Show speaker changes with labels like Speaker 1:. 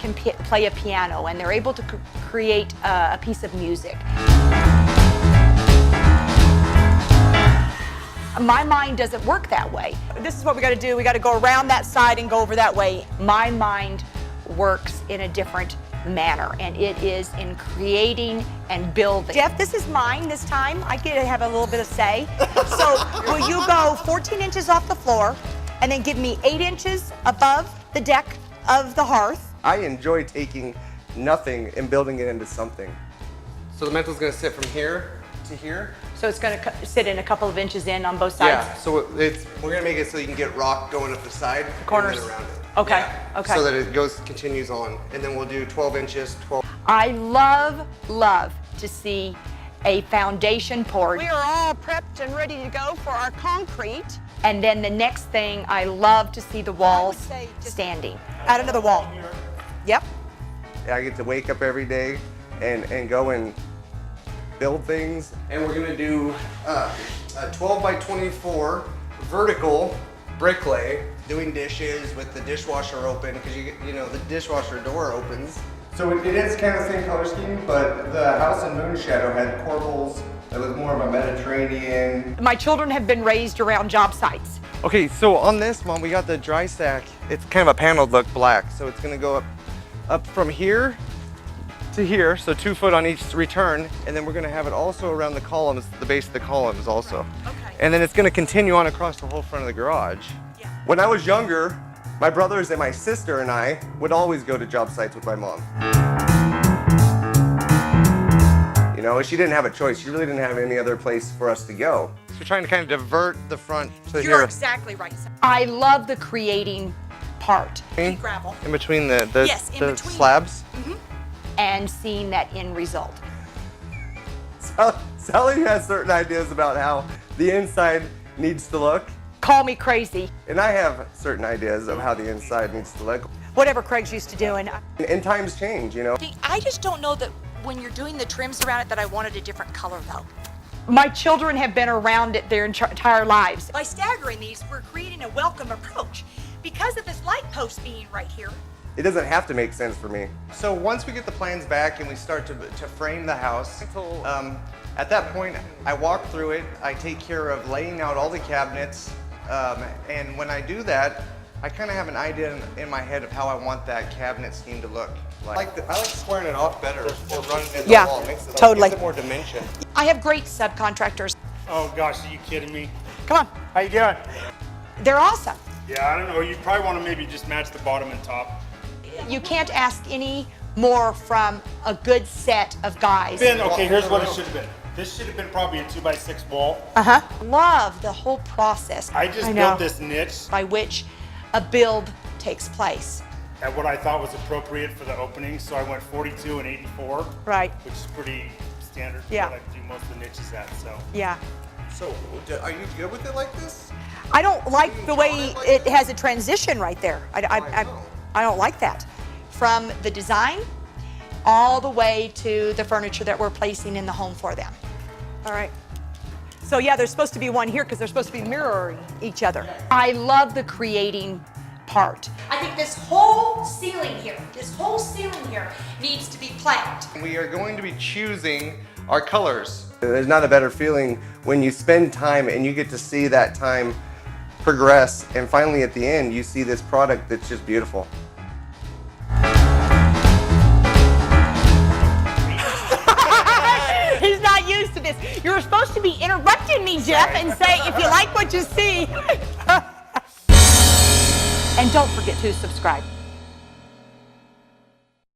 Speaker 1: can play a piano and they're able to create a piece of music. My mind doesn't work that way. This is what we got to do. We got to go around that side and go over that way. My mind works in a different manner, and it is in creating and building. Jeff, this is mine this time. I get to have a little bit of say. So will you go 14 inches off the floor and then give me 8 inches above the deck of the hearth?
Speaker 2: I enjoy taking nothing and building it into something. So the mantel's gonna sit from here to here.
Speaker 1: So it's going to sit in a couple of inches in on both sides?
Speaker 2: Yeah, so we're gonna make it so you can get rock going up the side,
Speaker 1: the corners,
Speaker 2: and then around it.
Speaker 1: Okay,
Speaker 2: yeah.
Speaker 1: okay.
Speaker 2: So that it continues on, and then we'll do 12 inches, 12.
Speaker 1: I love to see a foundation poured.
Speaker 3: We are all prepped and ready to go for our concrete.
Speaker 1: And then the next thing, I love to see the walls standing. Add another wall. Yep.
Speaker 2: I get to wake up every day and go and build things. And we're gonna do a 12 by 24 vertical brick lay, doing dishes with the dishwasher open, because you know the dishwasher door opens. So it is kind of the same color scheme, but the house in Moonshadow had corbels that was more of a Mediterranean.
Speaker 1: My children have been raised around job sites.
Speaker 2: Okay, so on this one, we got the dry stack. It's kind of a paneled look black, so it's gonna go up from here to here, so 2 foot on each return, and then we're gonna have it also around the columns, the base of the columns also.
Speaker 1: Okay.
Speaker 2: And then it's gonna continue on across the whole front of the garage.
Speaker 1: Yeah.
Speaker 2: When I was younger, my brothers and my sister and I would always go to job sites with my mom. You know, she didn't have a choice. She really didn't have any other place for us to go. So we're trying to kind of divert the front to here.
Speaker 1: You're exactly right. I love the creating part. Gravel.
Speaker 2: In between the
Speaker 1: Yes, in between.
Speaker 2: slabs.
Speaker 1: Mm-hmm. And seeing that end result.
Speaker 2: Sallie has certain ideas about how the inside needs to look.
Speaker 1: Call me crazy.
Speaker 2: And I have certain ideas of how the inside needs to look.
Speaker 1: Whatever Craig's used to doing.
Speaker 2: And times change, you know.
Speaker 1: I just don't know that when you're doing the trims around it that I wanted a different color though. My children have been around it their entire lives. By staggering these, we're creating a welcome approach. Because of this light post being right here,
Speaker 2: it doesn't have to make sense for me. So once we get the plans back and we start to frame the house, at that point, I walk through it, I take care of laying out all the cabinets, and when I do that, I kind of have an idea in my head of how I want that cabinet scheme to look. I like squaring it off better or running it in the wall. Makes it,
Speaker 1: totally.
Speaker 2: Gives it more dimension.
Speaker 1: I have great subcontractors.
Speaker 4: Oh gosh, are you kidding me?
Speaker 1: Come on.
Speaker 4: How you doing?
Speaker 1: They're awesome.
Speaker 4: Yeah, I don't know. You probably want to maybe just match the bottom and top.
Speaker 1: You can't ask any more from a good set of guys.
Speaker 4: Okay, here's what it should have been. This should have been probably a 2x6 wall.
Speaker 1: Love the whole process.
Speaker 4: I just built this niche
Speaker 1: by which a build takes place.
Speaker 4: At what I thought was appropriate for the opening, so I went 42 and 84.
Speaker 1: Right.
Speaker 4: Which is pretty standard for
Speaker 1: Yeah.
Speaker 4: what I do most of the niches at, so.
Speaker 1: Yeah.
Speaker 2: So are you good with it like this?
Speaker 1: I don't like the way it has a transition right there. I don't like that. From the design all the way to the furniture that we're placing in the home for them. All right. So yeah, there's supposed to be one here because they're supposed to be mirroring each other. I love the creating part. I think this whole ceiling here needs to be planned.
Speaker 2: We are going to be choosing our colors. There's not a better feeling when you spend time and you get to see that time progress, and finally at the end you see this product that's just beautiful.
Speaker 1: He's not used to this. You're supposed to be interrupting me, Jeff, and say, if you like what you see. And don't forget to subscribe.